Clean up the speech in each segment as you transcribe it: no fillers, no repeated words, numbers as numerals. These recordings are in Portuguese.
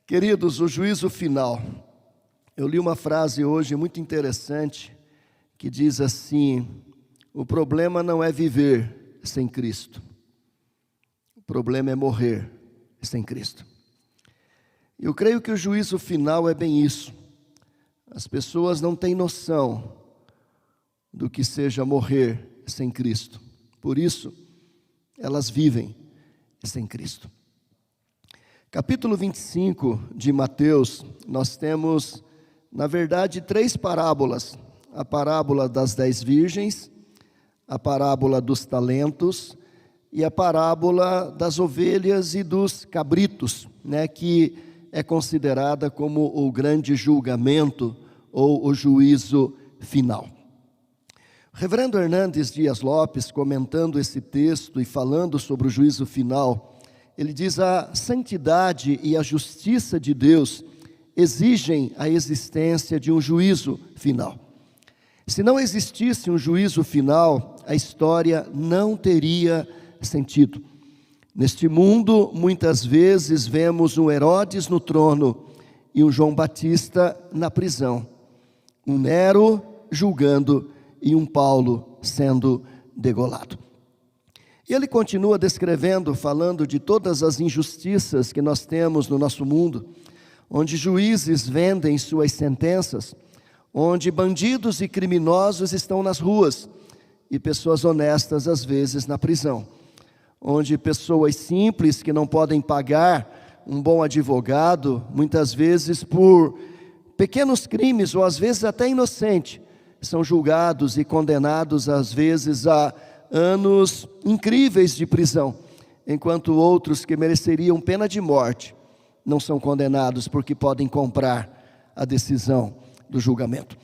Queridos, o juízo final. Eu li uma frase hoje muito interessante que diz assim: o problema não é viver sem Cristo, o problema é morrer sem Cristo. Eu creio que o juízo final é bem isso. As pessoas não têm noção do que seja morrer sem Cristo, por isso elas vivem sem Cristo. Capítulo 25 de Mateus, nós temos, na verdade, 3 parábolas. A parábola das 10 virgens, a parábola dos talentos e a parábola das ovelhas e dos cabritos, que é considerada como o grande julgamento ou o juízo final. O reverendo Hernandes Dias Lopes, comentando esse texto e falando sobre o juízo final, ele diz: a santidade e a justiça de Deus exigem a existência de um juízo final. Se não existisse um juízo final, a história não teria sentido. Neste mundo, muitas vezes vemos um Herodes no trono e um João Batista na prisão, um Nero julgando e um Paulo sendo degolado. E ele continua descrevendo, falando de todas as injustiças que nós temos no nosso mundo, onde juízes vendem suas sentenças, onde bandidos e criminosos estão nas ruas e pessoas honestas às vezes na prisão, onde pessoas simples que não podem pagar um bom advogado, muitas vezes por pequenos crimes ou às vezes até inocente, são julgados e condenados às vezes a anos incríveis de prisão, enquanto outros que mereceriam pena de morte não são condenados porque podem comprar a decisão do julgamento.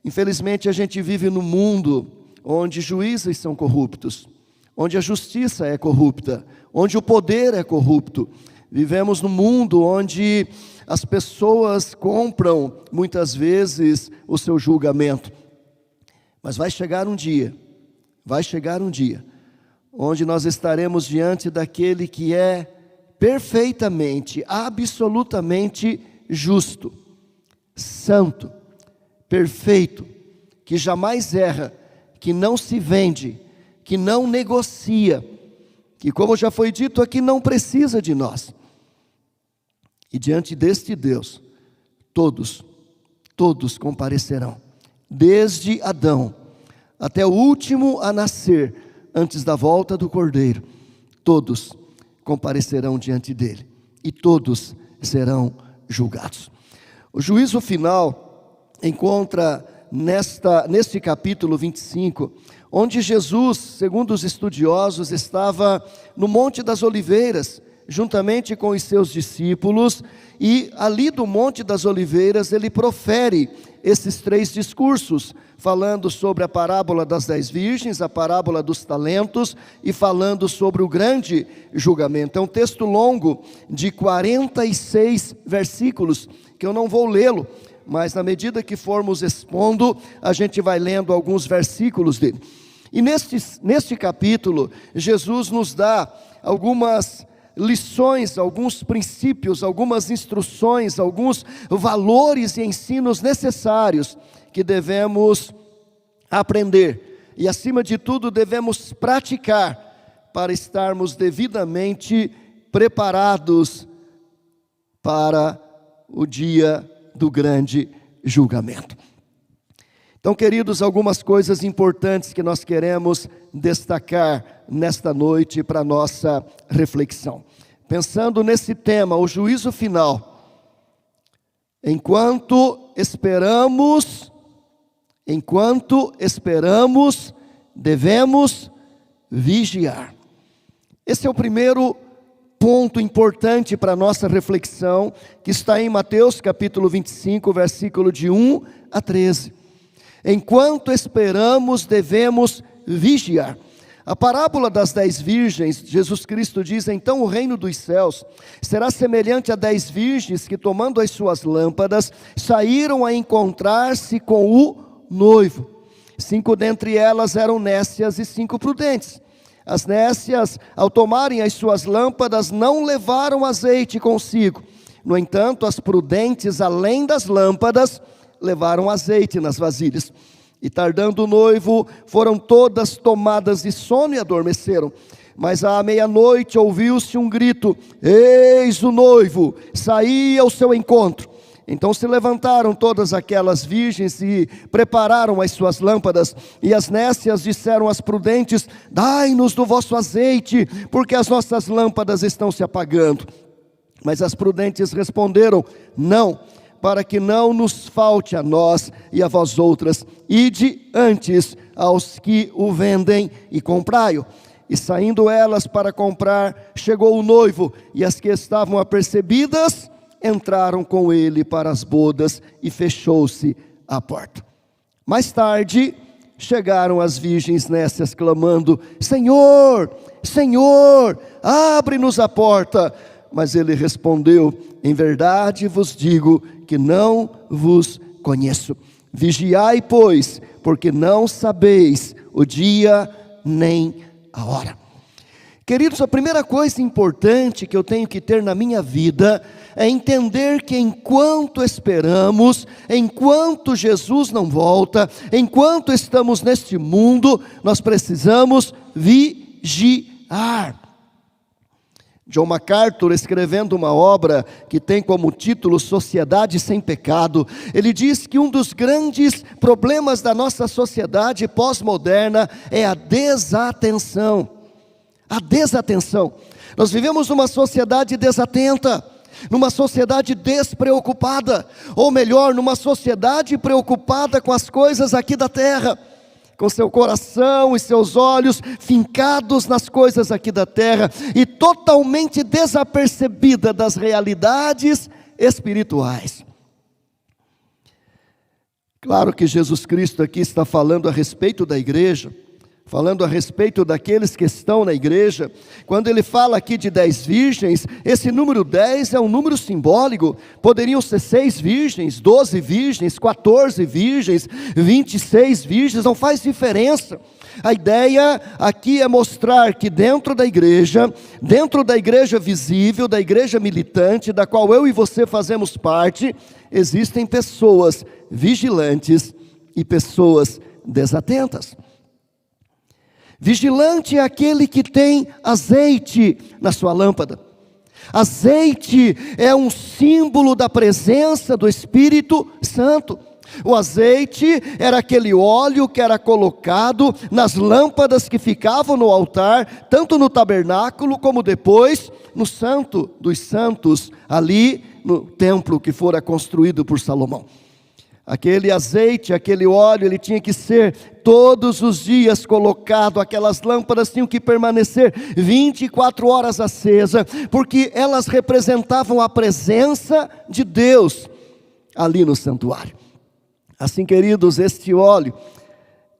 Infelizmente, a gente vive num mundo onde juízes são corruptos, onde a justiça é corrupta, onde o poder é corrupto. Vivemos num mundo onde as pessoas compram muitas vezes o seu julgamento. Mas vai chegar um dia onde nós estaremos diante daquele que é perfeitamente, absolutamente justo, santo, perfeito, que jamais erra, que não se vende, que não negocia, que, como já foi dito aqui, não precisa de nós. E diante deste Deus, todos comparecerão, desde Adão até o último a nascer, antes da volta do Cordeiro, todos comparecerão diante dele, e todos serão julgados. O juízo final encontra neste capítulo 25, onde Jesus, segundo os estudiosos, estava no Monte das Oliveiras, juntamente com os seus discípulos, e ali do Monte das Oliveiras ele profere esses 3 discursos, falando sobre a parábola das 10 virgens, a parábola dos talentos e falando sobre o grande julgamento. É um texto longo de 46 versículos, que eu não vou lê-lo, mas na medida que formos expondo, a gente vai lendo alguns versículos dele. E neste capítulo, Jesus nos dá algumas lições, alguns princípios, algumas instruções, alguns valores e ensinos necessários que devemos aprender e, acima de tudo, devemos praticar para estarmos devidamente preparados para o dia do grande julgamento. Então, queridos, algumas coisas importantes que nós queremos destacar nesta noite para nossa reflexão. Pensando nesse tema, o juízo final, enquanto esperamos, devemos vigiar. Esse é o primeiro ponto importante para a nossa reflexão, que está em Mateus capítulo 25, versículo de 1 a 13. Enquanto esperamos, devemos vigiar. A parábola das 10 virgens, Jesus Cristo diz: então o reino dos céus será semelhante a 10 virgens que, tomando as suas lâmpadas, saíram a encontrar-se com o noivo. 5 dentre elas eram nécias e 5 prudentes. As nécias, ao tomarem as suas lâmpadas, não levaram azeite consigo. No entanto, as prudentes, além das lâmpadas, levaram azeite nas vasilhas. E tardando o noivo, foram todas tomadas de sono e adormeceram. Mas à meia-noite ouviu-se um grito: eis o noivo, saí ao seu encontro. Então se levantaram todas aquelas virgens e prepararam as suas lâmpadas. E as nécias disseram às prudentes: dai-nos do vosso azeite, porque as nossas lâmpadas estão se apagando. Mas as prudentes responderam: não, para que não nos falte a nós e a vós outras, ide antes aos que o vendem e comprai-o. E saindo elas para comprar, chegou o noivo, e as que estavam apercebidas entraram com ele para as bodas, e fechou-se a porta. Mais tarde chegaram as virgens nécias clamando: Senhor, Senhor, abre-nos a porta. Mas ele respondeu: em verdade vos digo que não vos conheço. Vigiai, pois, porque não sabeis o dia nem a hora. Queridos, a primeira coisa importante que eu tenho que ter na minha vida é entender que enquanto esperamos, enquanto Jesus não volta, enquanto estamos neste mundo, nós precisamos vigiar. John MacArthur, escrevendo uma obra que tem como título Sociedade Sem Pecado, ele diz que um dos grandes problemas da nossa sociedade pós-moderna é a desatenção. A desatenção. Nós vivemos numa sociedade desatenta, numa sociedade despreocupada, ou melhor, numa sociedade preocupada com as coisas aqui da terra, com seu coração e seus olhos fincados nas coisas aqui da terra, e totalmente desapercebida das realidades espirituais. Claro que Jesus Cristo aqui está falando a respeito da igreja, falando a respeito daqueles que estão na igreja. Quando ele fala aqui de 10 virgens, esse número 10 é um número simbólico. Poderiam ser 6 virgens, 12 virgens, 14 virgens, 26 virgens, não faz diferença. A ideia aqui é mostrar que dentro da igreja visível, da igreja militante, da qual eu e você fazemos parte, existem pessoas vigilantes e pessoas desatentas. Vigilante é aquele que tem azeite na sua lâmpada. Azeite é um símbolo da presença do Espírito Santo. O azeite era aquele óleo que era colocado nas lâmpadas que ficavam no altar, tanto no tabernáculo como depois no Santo dos Santos, ali no templo que fora construído por Salomão. Aquele azeite, aquele óleo, ele tinha que ser todos os dias colocado. Aquelas lâmpadas tinham que permanecer 24 horas acesas, porque elas representavam a presença de Deus ali no santuário. Assim, queridos, este óleo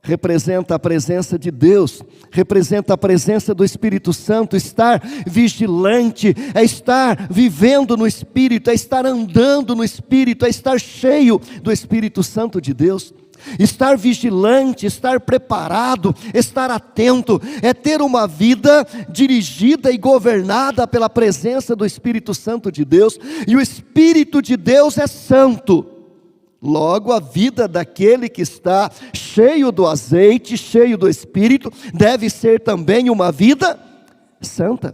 representa a presença de Deus, representa a presença do Espírito Santo. Estar vigilante é estar vivendo no Espírito, é estar andando no Espírito, é estar cheio do Espírito Santo de Deus. Estar vigilante, estar preparado, estar atento, é ter uma vida dirigida e governada pela presença do Espírito Santo de Deus. E o Espírito de Deus é santo. Logo, a vida daquele que está cheio do azeite, cheio do Espírito, deve ser também uma vida santa,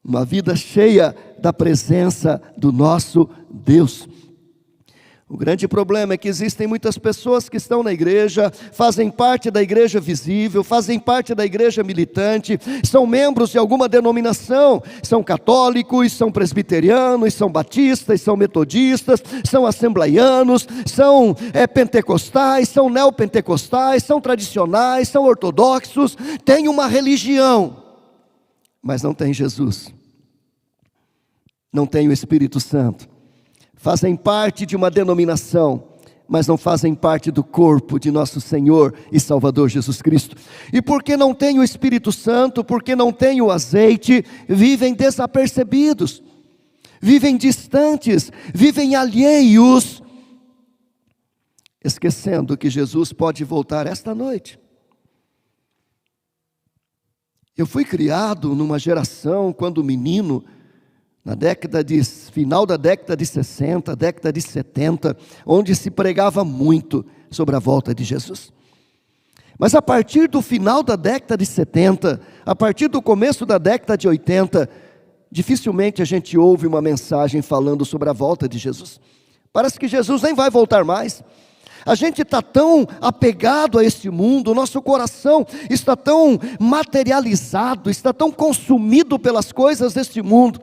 uma vida cheia da presença do nosso Deus. O grande problema é que existem muitas pessoas que estão na igreja, fazem parte da igreja visível, fazem parte da igreja militante, são membros de alguma denominação, são católicos, são presbiterianos, são batistas, são metodistas, são assembleianos, são pentecostais, são neopentecostais, são tradicionais, são ortodoxos, têm uma religião, mas não tem Jesus, não tem o Espírito Santo. Fazem parte de uma denominação, mas não fazem parte do corpo de nosso Senhor e Salvador Jesus Cristo. E porque não tem o Espírito Santo, porque não tem o azeite, vivem desapercebidos, vivem distantes, vivem alheios, esquecendo que Jesus pode voltar esta noite. Eu fui criado numa geração, quando menino, final da década de 60, década de 70, onde se pregava muito sobre a volta de Jesus. Mas a partir do final da década de 70, a partir do começo da década de 80, dificilmente a gente ouve uma mensagem falando sobre a volta de Jesus. Parece que Jesus nem vai voltar mais. A gente está tão apegado a este mundo, o nosso coração está tão materializado, está tão consumido pelas coisas deste mundo,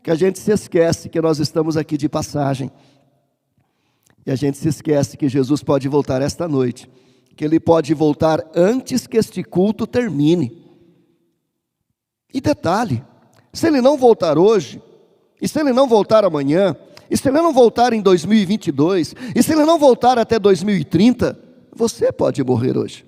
que a gente se esquece que nós estamos aqui de passagem. E a gente se esquece que Jesus pode voltar esta noite, que Ele pode voltar antes que este culto termine. E detalhe, se Ele não voltar hoje, e se Ele não voltar amanhã, e se Ele não voltar em 2022, e se Ele não voltar até 2030, você pode morrer hoje.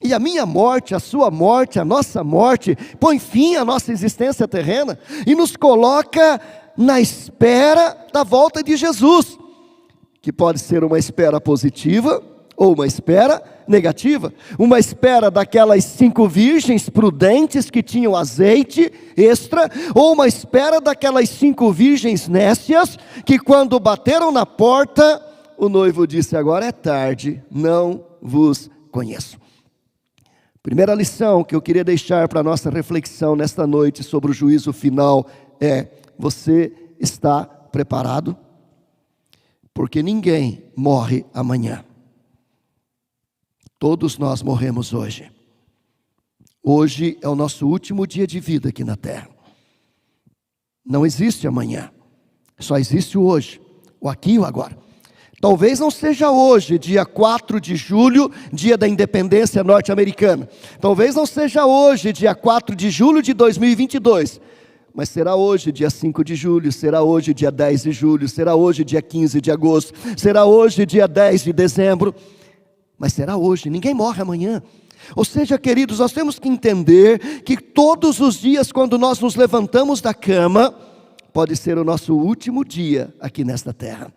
E a minha morte, a sua morte, a nossa morte, põe fim à nossa existência terrena e nos coloca na espera da volta de Jesus, que pode ser uma espera positiva ou uma espera negativa. Uma espera daquelas 5 virgens prudentes que tinham azeite extra, ou uma espera daquelas 5 virgens nécias que quando bateram na porta, o noivo disse: agora é tarde, não vos conheço. Primeira lição que eu queria deixar para a nossa reflexão nesta noite sobre o juízo final é: você está preparado? Porque ninguém morre amanhã. Todos nós morremos hoje. Hoje é o nosso último dia de vida aqui na terra. Não existe amanhã, só existe o hoje, o aqui e o agora. Talvez não seja hoje, dia 4 de julho, dia da independência norte-americana. Talvez não seja hoje, dia 4 de julho de 2022. Mas será hoje, dia 5 de julho, será hoje, dia 10 de julho, será hoje, dia 15 de agosto, será hoje, dia 10 de dezembro. Mas será hoje, ninguém morre amanhã. Ou seja, queridos, nós temos que entender que todos os dias, quando nós nos levantamos da cama, pode ser o nosso último dia aqui nesta terra.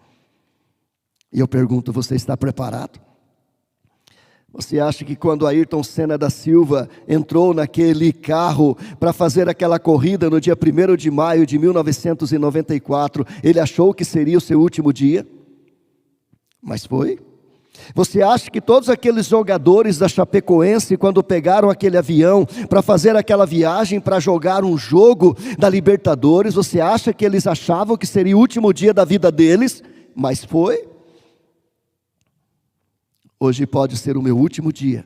E eu pergunto, você está preparado? Você acha que quando Ayrton Senna da Silva entrou naquele carro para fazer aquela corrida no dia 1º de maio de 1994, ele achou que seria o seu último dia? Mas foi. Você acha que todos aqueles jogadores da Chapecoense, quando pegaram aquele avião para fazer aquela viagem, para jogar um jogo da Libertadores, você acha que eles achavam que seria o último dia da vida deles? Mas foi. Hoje pode ser o meu último dia,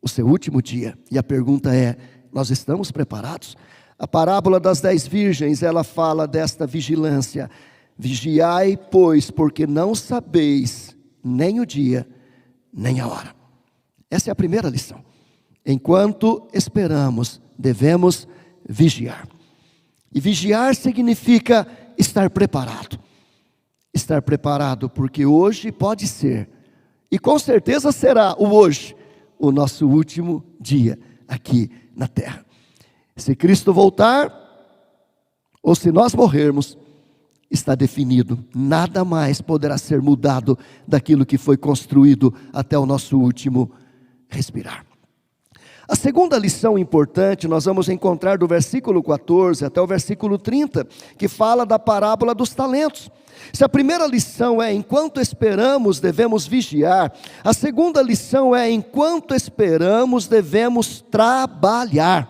o seu último dia. E a pergunta é, nós estamos preparados? A parábola das 10 virgens, ela fala desta vigilância. Vigiai, pois, porque não sabeis nem o dia, nem a hora. Essa é a primeira lição. Enquanto esperamos, devemos vigiar. E vigiar significa estar preparado. Estar preparado, porque hoje pode ser, e com certeza será o hoje, o nosso último dia aqui na terra. Se Cristo voltar, ou se nós morrermos, está definido. Nada mais poderá ser mudado daquilo que foi construído até o nosso último respirar. A segunda lição importante nós vamos encontrar do versículo 14 até o versículo 30, que fala da parábola dos talentos. Se a primeira lição é, enquanto esperamos, devemos vigiar. A segunda lição é, enquanto esperamos, devemos trabalhar.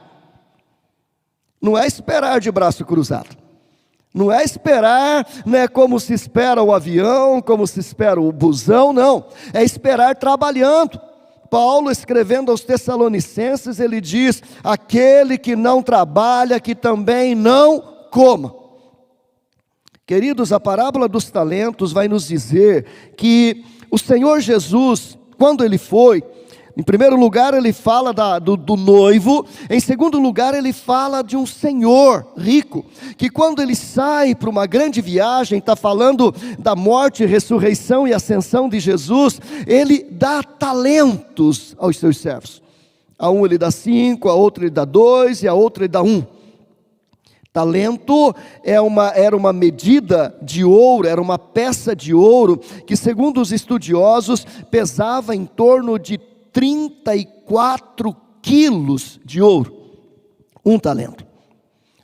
Não é esperar de braço cruzado. Não é esperar, né, como se espera o avião, como se espera o busão, não. É esperar trabalhando. Paulo, escrevendo aos Tessalonicenses, ele diz, aquele que não trabalha, que também não coma. Queridos, a parábola dos talentos vai nos dizer que o Senhor Jesus, quando Ele foi, em primeiro lugar Ele fala do noivo, em segundo lugar Ele fala de um senhor rico, que quando Ele sai para uma grande viagem, está falando da morte, ressurreição e ascensão de Jesus, Ele dá talentos aos seus servos. A um Ele dá 5, a outro Ele dá 2 e a outro Ele dá 1. Talento era uma medida de ouro, era uma peça de ouro, que segundo os estudiosos, pesava em torno de 34 quilos de ouro, um talento.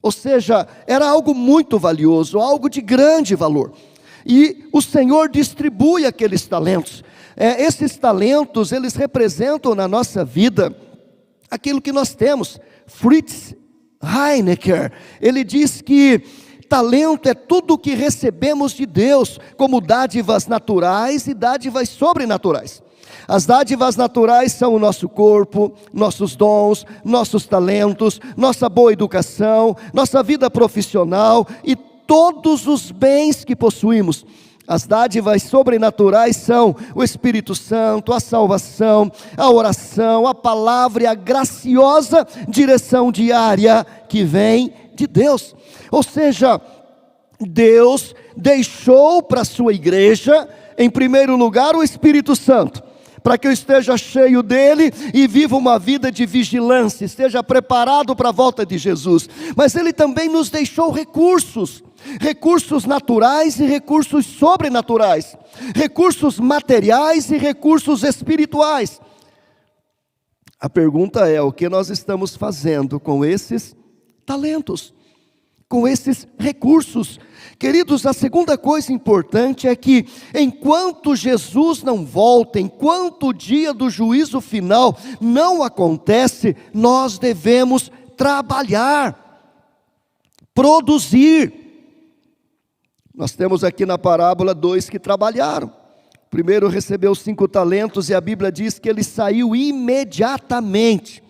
Ou seja, era algo muito valioso, algo de grande valor. E o Senhor distribui aqueles talentos. Esses talentos, eles representam na nossa vida aquilo que nós temos. Fritz Heinecker, ele diz que talento é tudo o que recebemos de Deus, como dádivas naturais e dádivas sobrenaturais. As dádivas naturais são o nosso corpo, nossos dons, nossos talentos, nossa boa educação, nossa vida profissional e todos os bens que possuímos. As dádivas sobrenaturais são o Espírito Santo, a salvação, a oração, a palavra e a graciosa direção diária que vem de Deus. Ou seja, Deus deixou para a sua igreja, em primeiro lugar, o Espírito Santo, para que eu esteja cheio dele e viva uma vida de vigilância, esteja preparado para a volta de Jesus. Mas ele também nos deixou recursos naturais e recursos sobrenaturais, recursos materiais e recursos espirituais. A pergunta é: o que nós estamos fazendo com esses talentos, com esses recursos? Queridos, a segunda coisa importante é que enquanto Jesus não volta, enquanto o dia do juízo final não acontece, nós devemos trabalhar, produzir. Nós temos aqui na parábola 2 que trabalharam. O primeiro recebeu 5 talentos e a Bíblia diz que ele saiu imediatamente.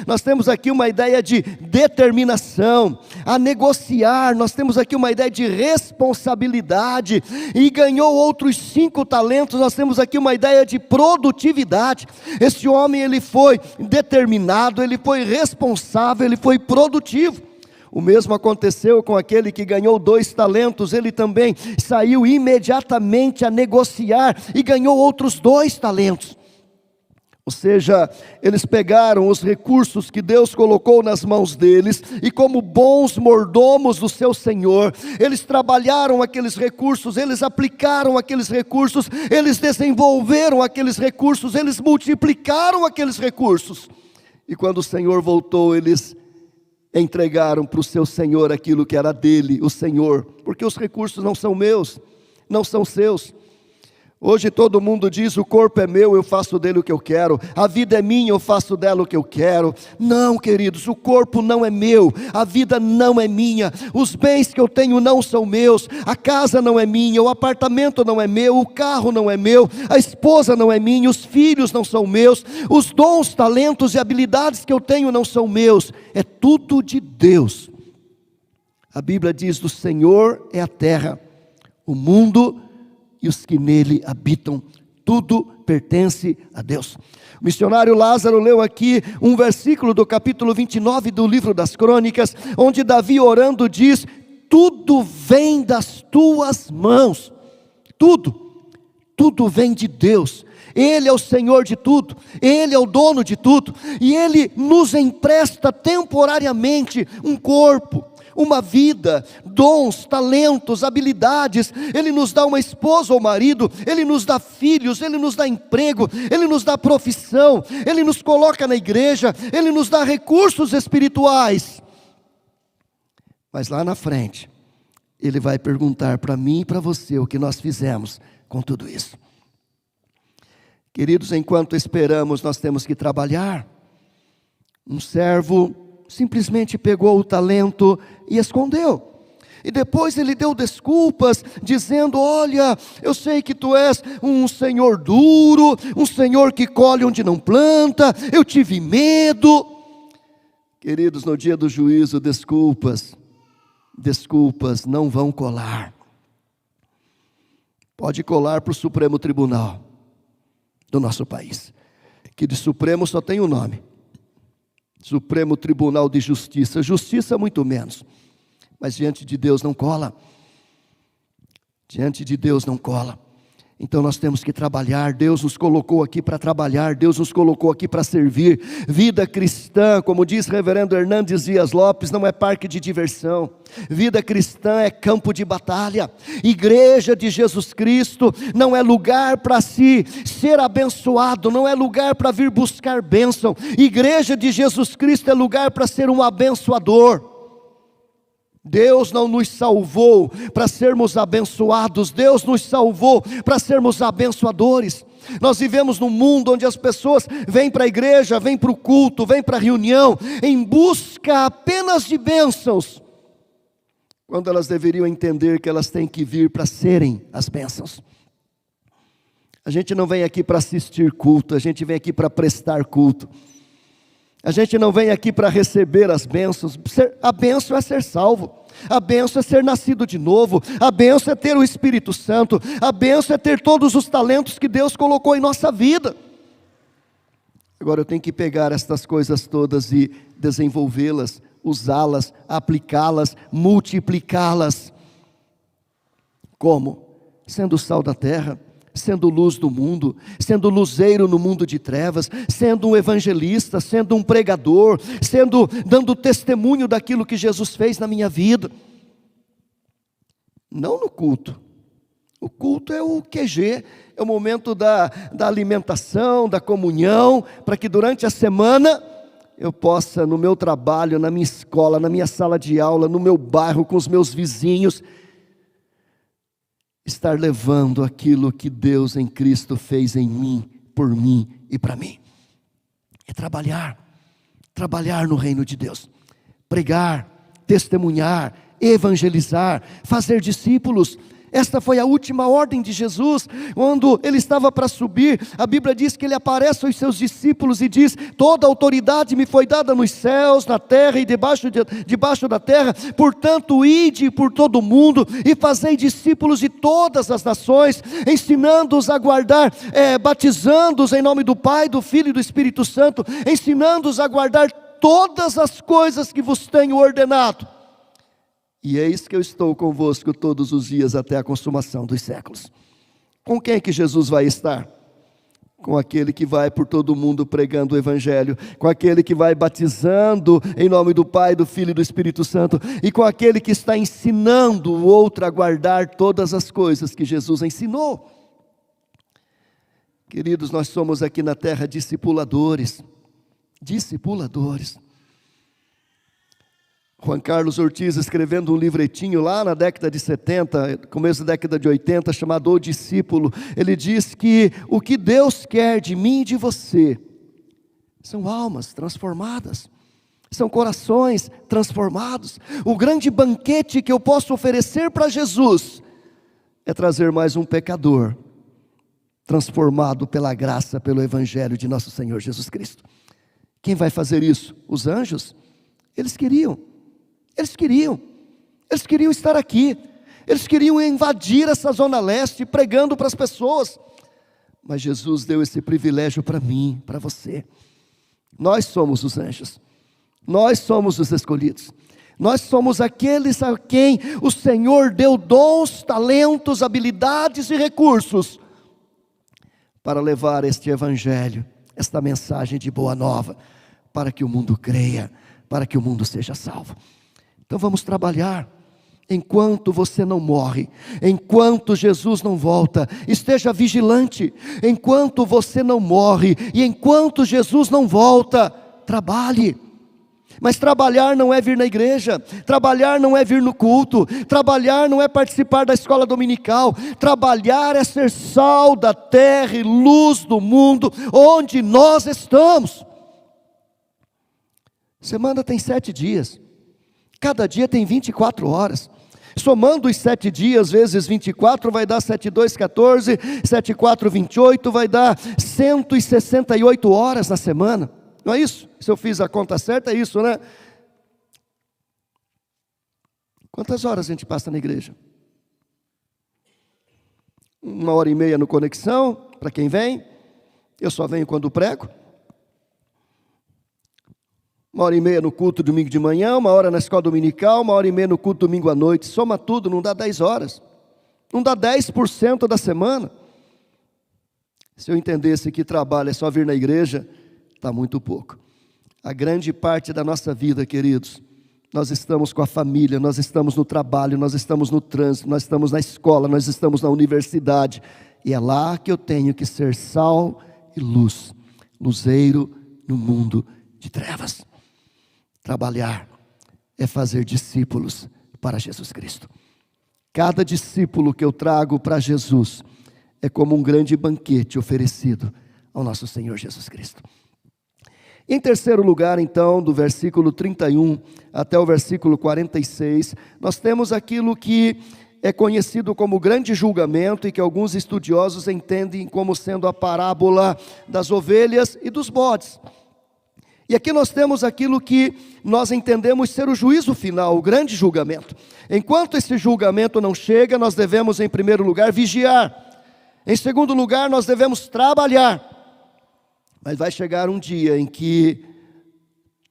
Nós temos aqui uma ideia de determinação, a negociar. Nós temos aqui uma ideia de responsabilidade. E ganhou outros 5 talentos. Nós temos aqui uma ideia de produtividade. Esse homem, ele foi determinado, ele foi responsável, ele foi produtivo. O mesmo aconteceu com aquele que ganhou 2 talentos. Ele também saiu imediatamente a negociar e ganhou outros 2 talentos. Ou seja, eles pegaram os recursos que Deus colocou nas mãos deles e, como bons mordomos do seu Senhor, eles trabalharam aqueles recursos, eles aplicaram aqueles recursos, eles desenvolveram aqueles recursos, eles multiplicaram aqueles recursos. E quando o Senhor voltou, eles entregaram para o seu Senhor aquilo que era dele, o Senhor, porque os recursos não são meus, não são seus. Hoje todo mundo diz: o corpo é meu, eu faço dele o que eu quero, a vida é minha, eu faço dela o que eu quero. Não, queridos, o corpo não é meu, a vida não é minha, os bens que eu tenho não são meus, a casa não é minha, o apartamento não é meu, o carro não é meu, a esposa não é minha, os filhos não são meus, os dons, talentos e habilidades que eu tenho não são meus, é tudo de Deus. A Bíblia diz: do Senhor é a terra, o mundo e os que nele habitam, tudo pertence a Deus. O missionário Lázaro leu aqui um versículo do capítulo 29 do livro das Crônicas, onde Davi orando diz: tudo vem das tuas mãos, tudo vem de Deus. Ele é o Senhor de tudo, Ele é o dono de tudo, e Ele nos empresta temporariamente um corpo, uma vida, dons, talentos, habilidades. Ele nos dá uma esposa ou marido, Ele nos dá filhos, Ele nos dá emprego, Ele nos dá profissão, Ele nos coloca na igreja, Ele nos dá recursos espirituais. Mas lá na frente, Ele vai perguntar para mim e para você o que nós fizemos com tudo isso. Queridos, enquanto esperamos, nós temos que trabalhar. Um servo simplesmente pegou o talento e escondeu. E depois ele deu desculpas, dizendo: olha, eu sei que tu és um senhor duro, um senhor que colhe onde não planta, eu tive medo. Queridos, no dia do juízo, desculpas não vão colar. Pode colar para o Supremo Tribunal do nosso país, que de Supremo só tem um nome: Supremo Tribunal de Justiça. Justiça muito menos, mas diante de Deus não cola. Diante de Deus não cola. Então nós temos que trabalhar. Deus nos colocou aqui para trabalhar, Deus nos colocou aqui para servir. Vida cristã, como diz reverendo Hernandes Dias Lopes, não é parque de diversão. Vida cristã é campo de batalha. Igreja de Jesus Cristo não é lugar para ser abençoado, não é lugar para vir buscar bênção. Igreja de Jesus Cristo é lugar para ser um abençoador. Deus não nos salvou para sermos abençoados, Deus nos salvou para sermos abençoadores. Nós vivemos num mundo onde as pessoas vêm para a igreja, vêm para o culto, vêm para a reunião, em busca apenas de bênçãos, quando elas deveriam entender que elas têm que vir para serem as bênçãos. A gente não vem aqui para assistir culto, a gente vem aqui para prestar culto. A gente não vem aqui para receber as bênçãos. A bênção é ser salvo, a bênção é ser nascido de novo, a bênção é ter o Espírito Santo, a bênção é ter todos os talentos que Deus colocou em nossa vida. Agora eu tenho que pegar estas coisas todas e desenvolvê-las, usá-las, aplicá-las, multiplicá-las. Como? Sendo sal da terra, sendo luz do mundo, sendo luzeiro no mundo de trevas, sendo um evangelista, sendo um pregador, dando testemunho daquilo que Jesus fez na minha vida. Não no culto. O culto é o QG, é o momento da alimentação, da comunhão, para que durante a semana eu possa, no meu trabalho, na minha escola, na minha sala de aula, no meu bairro, com os meus vizinhos, estar levando aquilo que Deus em Cristo fez em mim, por mim e para mim. É trabalhar no reino de Deus, pregar, testemunhar, evangelizar, fazer discípulos. Esta foi a última ordem de Jesus, quando ele estava para subir. A Bíblia diz que ele aparece aos seus discípulos e diz: toda autoridade me foi dada nos céus, na terra e debaixo da terra, portanto ide por todo o mundo e fazei discípulos de todas as nações, ensinando-os a guardar, batizando-os em nome do Pai, do Filho e do Espírito Santo, ensinando-os a guardar todas as coisas que vos tenho ordenado. E eis que eu estou convosco todos os dias até a consumação dos séculos. Com quem que Jesus vai estar? Com aquele que vai por todo mundo pregando o Evangelho, com aquele que vai batizando em nome do Pai, do Filho e do Espírito Santo, e com aquele que está ensinando o outro a guardar todas as coisas que Jesus ensinou. Queridos, nós somos aqui na terra discipuladores. Juan Carlos Ortiz, escrevendo um livretinho lá na década de 70, começo da década de 80, chamado O Discípulo, ele diz que o que Deus quer de mim e de você são almas transformadas, são corações transformados. O grande banquete que eu posso oferecer para Jesus é trazer mais um pecador transformado pela graça, pelo Evangelho de nosso Senhor Jesus Cristo. Quem vai fazer isso? Os anjos? Eles queriam estar aqui, eles queriam invadir essa zona leste, pregando para as pessoas, mas Jesus deu esse privilégio para mim, para você. Nós somos os anjos, nós somos os escolhidos, nós somos aqueles a quem o Senhor deu dons, talentos, habilidades e recursos, para levar este Evangelho, esta mensagem de boa nova, para que o mundo creia, para que o mundo seja salvo. Então vamos trabalhar, enquanto você não morre, enquanto Jesus não volta, esteja vigilante, enquanto você não morre, e enquanto Jesus não volta, trabalhe. Mas trabalhar não é vir na igreja, trabalhar não é vir no culto, trabalhar não é participar da escola dominical, trabalhar é ser sal da terra e luz do mundo, onde nós estamos. Semana tem 7 dias, cada dia tem 24 horas, somando os 7 dias vezes 24 vai dar 7, 2, 14, 7, 4, 28, vai dar 168 horas na semana, não é isso? Se eu fiz a conta certa, é isso, né? Quantas horas a gente passa na igreja? 1h30 no Conexão, para quem vem, eu só venho quando prego. 1h30 no culto domingo de manhã, 1 hora na escola dominical, 1h30 no culto domingo à noite, soma tudo, não dá 10 horas, não dá 10% da semana. Se eu entendesse que trabalho é só vir na igreja, está muito pouco. A grande parte da nossa vida, queridos, nós estamos com a família, nós estamos no trabalho, nós estamos no trânsito, nós estamos na escola, nós estamos na universidade. E é lá que eu tenho que ser sal e luz, luzeiro no mundo de trevas. Trabalhar é fazer discípulos para Jesus Cristo. Cada discípulo que eu trago para Jesus é como um grande banquete oferecido ao nosso Senhor Jesus Cristo. Em terceiro lugar, então, do versículo 31 até o versículo 46, nós temos aquilo que é conhecido como grande julgamento e que alguns estudiosos entendem como sendo a parábola das ovelhas e dos bodes. E aqui nós temos aquilo que nós entendemos ser o juízo final, o grande julgamento. Enquanto esse julgamento não chega, nós devemos, em primeiro lugar, vigiar. Em segundo lugar, nós devemos trabalhar. Mas vai chegar um dia em que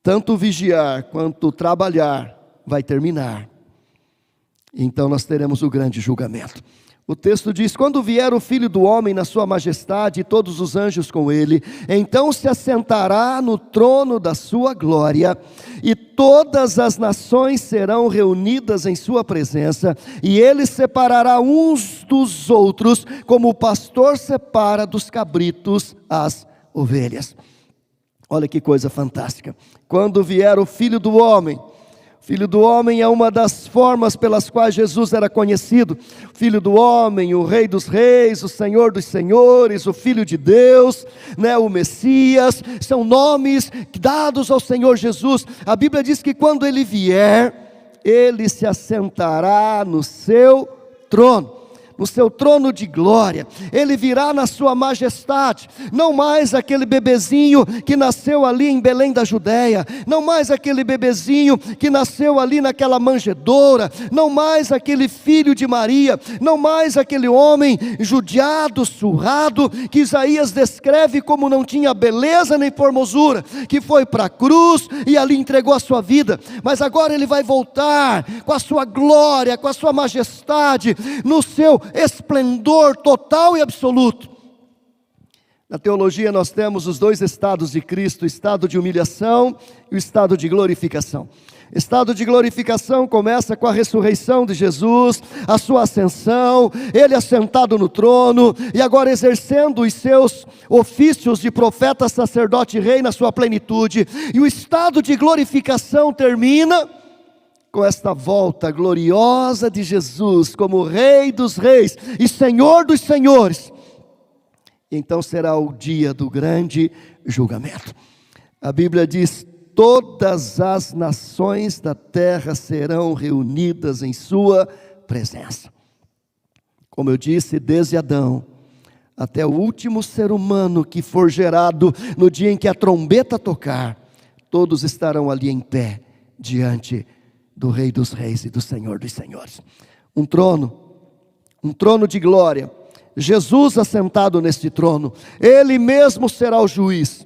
tanto vigiar quanto trabalhar vai terminar. Então nós teremos o grande julgamento. O texto diz: quando vier o Filho do Homem na sua majestade e todos os anjos com ele, então se assentará no trono da sua glória, e todas as nações serão reunidas em sua presença, e ele separará uns dos outros, como o pastor separa dos cabritos as ovelhas. Olha que coisa fantástica. Quando vier o Filho do Homem, Filho do homem é uma das formas pelas quais Jesus era conhecido. Filho do homem, o Rei dos reis, o Senhor dos senhores, o Filho de Deus, o Messias, são nomes dados ao Senhor Jesus. A Bíblia diz que quando ele vier, ele se assentará no seu trono. No seu trono de glória, ele virá na sua majestade, não mais aquele bebezinho que nasceu ali em Belém da Judéia, não mais aquele bebezinho que nasceu ali naquela manjedoura, não mais aquele filho de Maria, não mais aquele homem judiado, surrado, que Isaías descreve como não tinha beleza nem formosura, que foi para a cruz e ali entregou a sua vida, mas agora ele vai voltar com a sua glória, com a sua majestade, no seu esplendor total e absoluto. Na teologia nós temos os dois estados de Cristo, o estado de humilhação e o estado de glorificação. O estado de glorificação começa com a ressurreição de Jesus, a sua ascensão, ele assentado no trono e agora exercendo os seus ofícios de profeta, sacerdote e rei na sua plenitude. E o estado de glorificação termina com esta volta gloriosa de Jesus como Rei dos reis e Senhor dos senhores. Então será o dia do grande julgamento. A Bíblia diz: todas as nações da terra serão reunidas em sua presença. Como eu disse, desde Adão até o último ser humano que for gerado no dia em que a trombeta tocar, todos estarão ali em pé diante do Rei dos reis e do Senhor dos senhores. Um trono de glória, Jesus assentado neste trono, ele mesmo será o juiz,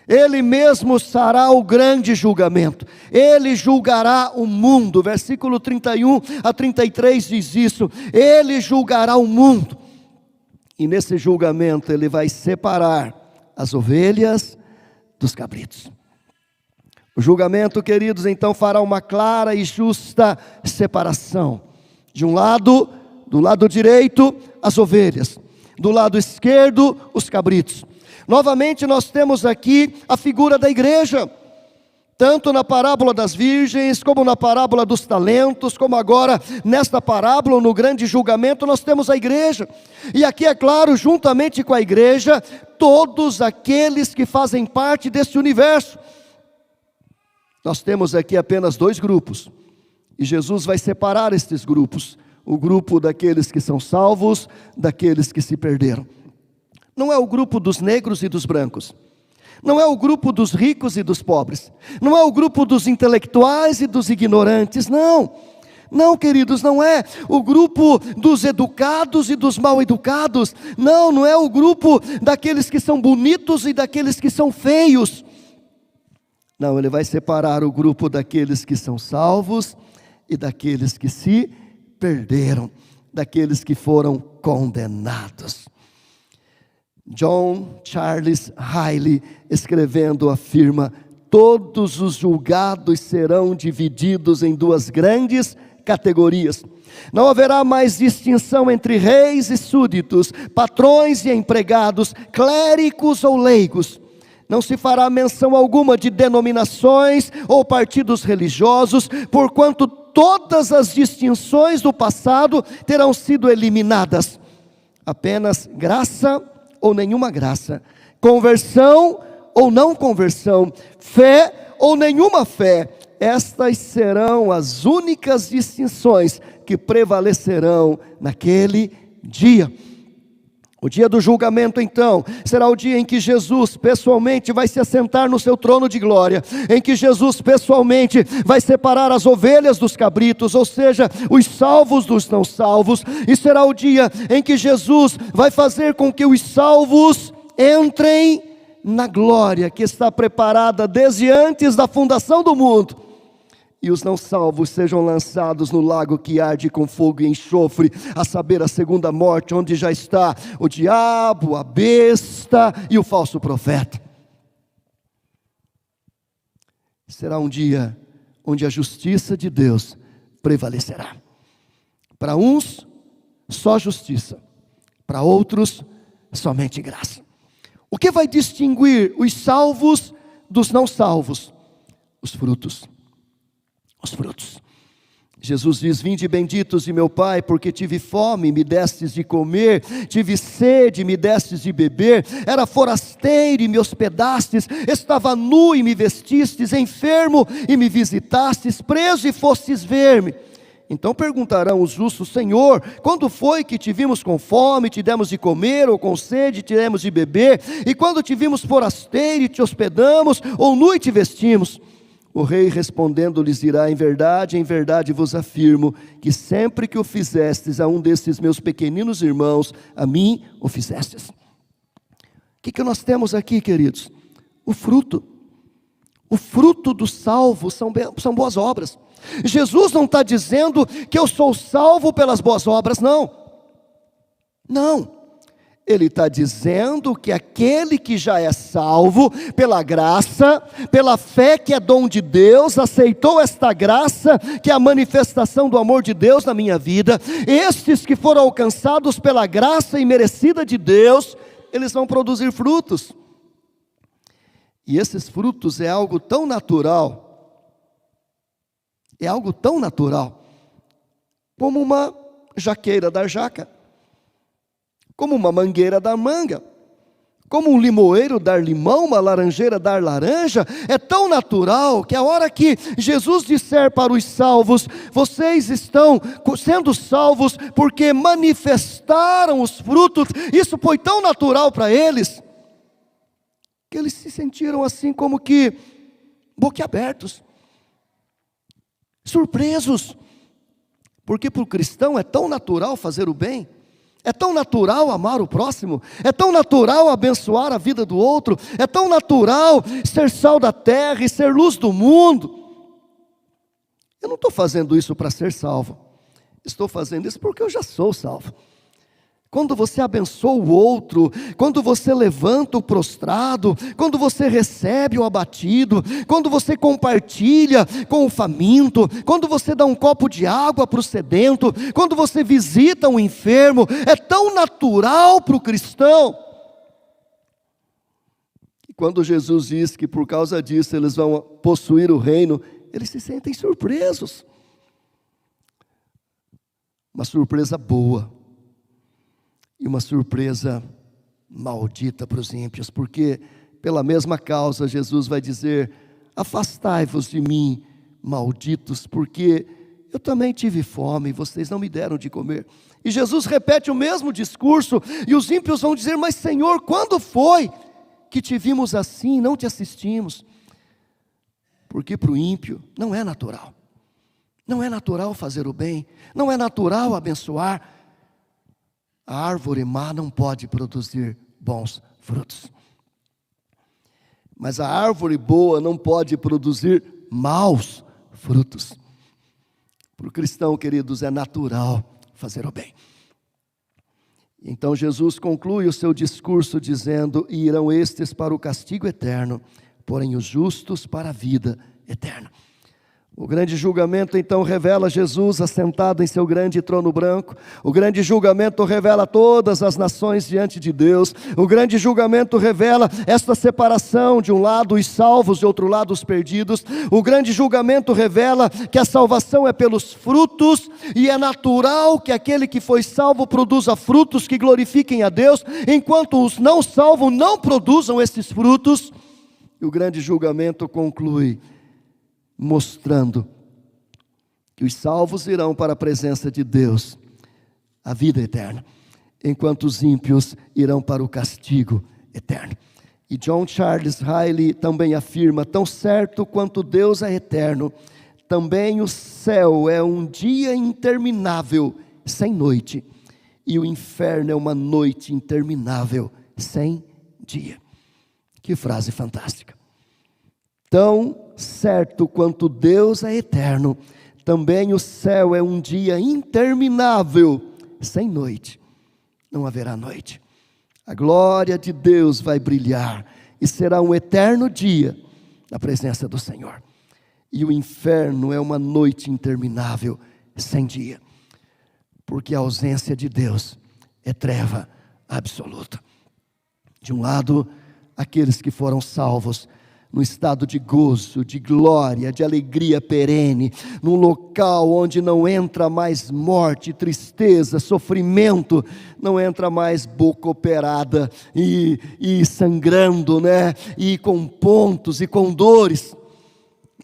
ele mesmo fará o grande julgamento, ele julgará o mundo. Versículo 31 a 33 diz isso: ele julgará o mundo, e nesse julgamento ele vai separar as ovelhas dos cabritos. O julgamento, queridos, então fará uma clara e justa separação. De um lado, do lado direito, as ovelhas. Do lado esquerdo, os cabritos. Novamente nós temos aqui a figura da igreja. Tanto na parábola das virgens, como na parábola dos talentos, como agora nesta parábola, no grande julgamento, nós temos a igreja. E aqui é claro, juntamente com a igreja, todos aqueles que fazem parte deste universo. Nós temos aqui apenas dois grupos, e Jesus vai separar estes grupos, o grupo daqueles que são salvos, daqueles que se perderam. Não é o grupo dos negros e dos brancos, não é o grupo dos ricos e dos pobres, não é o grupo dos intelectuais e dos ignorantes, não, queridos, não é o grupo dos educados e dos mal educados, não é o grupo daqueles que são bonitos e daqueles que são feios. Não, ele vai separar o grupo daqueles que são salvos e daqueles que se perderam, daqueles que foram condenados. John Charles Riley, escrevendo, afirma: todos os julgados serão divididos em duas grandes categorias. Não haverá mais distinção entre reis e súditos, patrões e empregados, clérigos ou leigos. Não se fará menção alguma de denominações ou partidos religiosos, porquanto todas as distinções do passado terão sido eliminadas. Apenas graça ou nenhuma graça, conversão ou não conversão, fé ou nenhuma fé. Estas serão as únicas distinções que prevalecerão naquele dia. O dia do julgamento, então, será o dia em que Jesus pessoalmente vai se assentar no seu trono de glória, em que Jesus pessoalmente vai separar as ovelhas dos cabritos, ou seja, os salvos dos não salvos, e será o dia em que Jesus vai fazer com que os salvos entrem na glória que está preparada desde antes da fundação do mundo, e os não salvos sejam lançados no lago que arde com fogo e enxofre, a saber, a segunda morte, onde já está o diabo, a besta e o falso profeta. Será um dia onde a justiça de Deus prevalecerá. Para uns, só justiça, para outros, somente graça. O que vai distinguir os salvos dos não salvos? Os frutos. Os frutos. Jesus diz: vinde benditos de meu Pai, porque tive fome, me destes de comer, tive sede, me destes de beber, era forasteiro e me hospedastes, estava nu e me vestistes, enfermo e me visitastes, preso e fostes ver-me. Então perguntarão os justos: Senhor, quando foi que te vimos com fome, te demos de comer, ou com sede, te demos de beber? E quando te vimos forasteiro e te hospedamos, ou nu e te vestimos? O rei respondendo lhes dirá: em verdade vos afirmo, que sempre que o fizestes a um desses meus pequeninos irmãos, a mim o fizestes. O que nós temos aqui, queridos? O fruto. O fruto do salvo são boas obras. Jesus não está dizendo que eu sou salvo pelas boas obras, não. Não. Ele está dizendo que aquele que já é salvo pela graça, pela fé que é dom de Deus, aceitou esta graça, que é a manifestação do amor de Deus na minha vida, estes que foram alcançados pela graça imerecida de Deus, eles vão produzir frutos. E esses frutos é algo tão natural, como uma jaqueira dar jaca, como uma mangueira dar manga, como um limoeiro dar limão, uma laranjeira dar laranja. É tão natural que a hora que Jesus disser para os salvos: vocês estão sendo salvos porque manifestaram os frutos, isso foi tão natural para eles, que eles se sentiram assim como que boquiabertos, surpresos, porque para o cristão é tão natural fazer o bem, é tão natural amar o próximo, é tão natural abençoar a vida do outro, é tão natural ser sal da terra e ser luz do mundo. Eu não estou fazendo isso para ser salvo, estou fazendo isso porque eu já sou salvo. Quando você abençoa o outro, quando você levanta o prostrado, quando você recebe o abatido, quando você compartilha com o faminto, quando você dá um copo de água para o sedento, quando você visita um enfermo, é tão natural para o cristão. E quando Jesus diz que por causa disso eles vão possuir o reino, eles se sentem surpresos. Uma surpresa boa. E uma surpresa maldita para os ímpios, porque pela mesma causa Jesus vai dizer: afastai-vos de mim, malditos, porque eu também tive fome e vocês não me deram de comer. E Jesus repete o mesmo discurso, e os ímpios vão dizer: mas Senhor, quando foi que te vimos assim e não te assistimos? Porque para o ímpio não é natural. Não é natural fazer o bem, não é natural abençoar. A árvore má não pode produzir bons frutos. Mas a árvore boa não pode produzir maus frutos. Para o cristão, queridos, é natural fazer o bem. Então Jesus conclui o seu discurso dizendo: e irão estes para o castigo eterno, porém os justos para a vida eterna. O grande julgamento então revela Jesus assentado em seu grande trono branco. O grande julgamento revela todas as nações diante de Deus. O grande julgamento revela esta separação, de um lado os salvos, de outro lado os perdidos. O grande julgamento revela que a salvação é pelos frutos, e é natural que aquele que foi salvo produza frutos que glorifiquem a Deus, enquanto os não salvos não produzam esses frutos. E o grande julgamento conclui mostrando que os salvos irão para a presença de Deus, a vida eterna, enquanto os ímpios irão para o castigo eterno. E John Charles Riley também afirma: tão certo quanto Deus é eterno, também o céu é um dia interminável sem noite, e o inferno é uma noite interminável sem dia. Que frase fantástica! Tão certo quanto Deus é eterno, também o céu é um dia interminável, sem noite. Não haverá noite. A glória de Deus vai brilhar, e será um eterno dia na presença do Senhor. E o inferno é uma noite interminável, sem dia. Porque a ausência de Deus é treva absoluta. De um lado, aqueles que foram salvos, no estado de gozo, de glória, de alegria perene, num local onde não entra mais morte, tristeza, sofrimento, não entra mais boca operada e sangrando, né? E com pontos e com dores.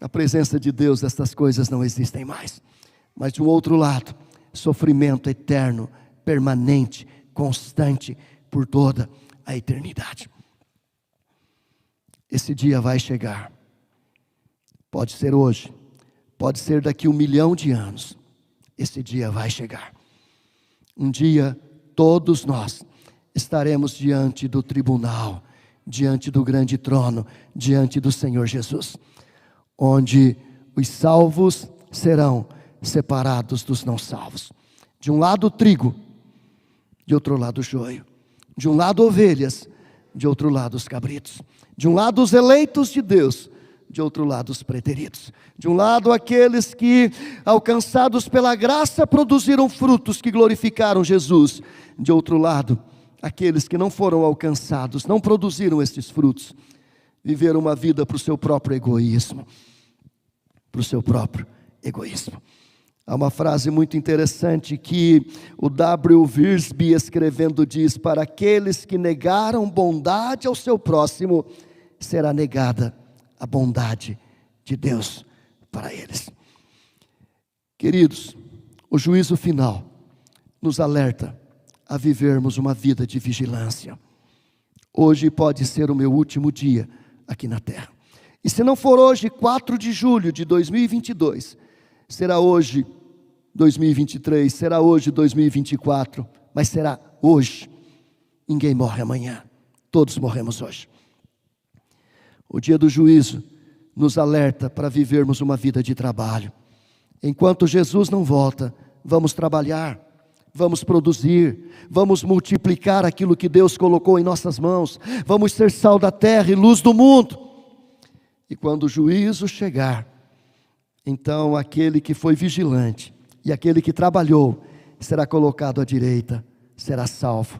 Na presença de Deus essas coisas não existem mais. Mas de um outro lado, sofrimento eterno, permanente, constante, por toda a eternidade. Esse dia vai chegar. Pode ser hoje, pode ser daqui 1 milhão de anos. Esse dia vai chegar. Um dia todos nós estaremos diante do tribunal, diante do grande trono, diante do Senhor Jesus, onde os salvos serão separados dos não salvos. De um lado o trigo, de outro lado o joio. De um lado ovelhas, de outro lado os cabritos. De um lado os eleitos de Deus, de outro lado os preteridos. De um lado aqueles que, alcançados pela graça, produziram frutos que glorificaram Jesus. De outro lado, aqueles que não foram alcançados, não produziram estes frutos, viveram uma vida para o seu próprio egoísmo. Para o seu próprio egoísmo. Há uma frase muito interessante que o W. Wiersbe, escrevendo, diz: para aqueles que negaram bondade ao seu próximo, será negada a bondade de Deus para eles. Queridos, o juízo final nos alerta a vivermos uma vida de vigilância. Hoje pode ser o meu último dia aqui na terra. E se não for hoje, 4 de julho de 2022, será hoje 2023, será hoje 2024, mas será hoje. Ninguém morre amanhã, todos morremos hoje. O dia do juízo nos alerta para vivermos uma vida de trabalho. Enquanto Jesus não volta, vamos trabalhar, vamos produzir, vamos multiplicar aquilo que Deus colocou em nossas mãos, vamos ser sal da terra e luz do mundo. E quando o juízo chegar, então aquele que foi vigilante e aquele que trabalhou será colocado à direita, será salvo,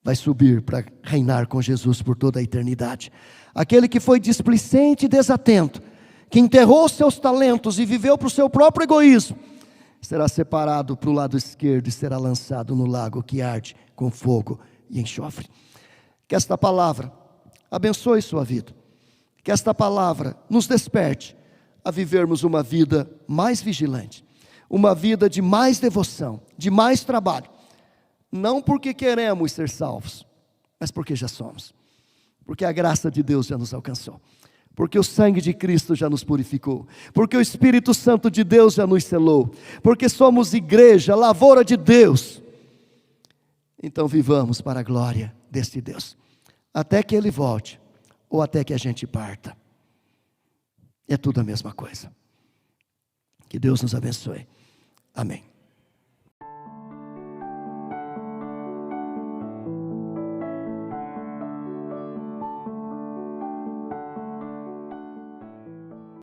vai subir para reinar com Jesus por toda a eternidade. Aquele que foi displicente e desatento, que enterrou seus talentos e viveu para o seu próprio egoísmo, será separado para o lado esquerdo e será lançado no lago que arde com fogo e enxofre. Que esta palavra abençoe sua vida. Que esta palavra nos desperte a vivermos uma vida mais vigilante, uma vida de mais devoção, de mais trabalho. Não porque queremos ser salvos, mas porque já somos. Porque a graça de Deus já nos alcançou. Porque o sangue de Cristo já nos purificou. Porque o Espírito Santo de Deus já nos selou. Porque somos igreja, lavoura de Deus. Então vivamos para a glória deste Deus. Até que Ele volte, ou até que a gente parta. É tudo a mesma coisa. Que Deus nos abençoe. Amém.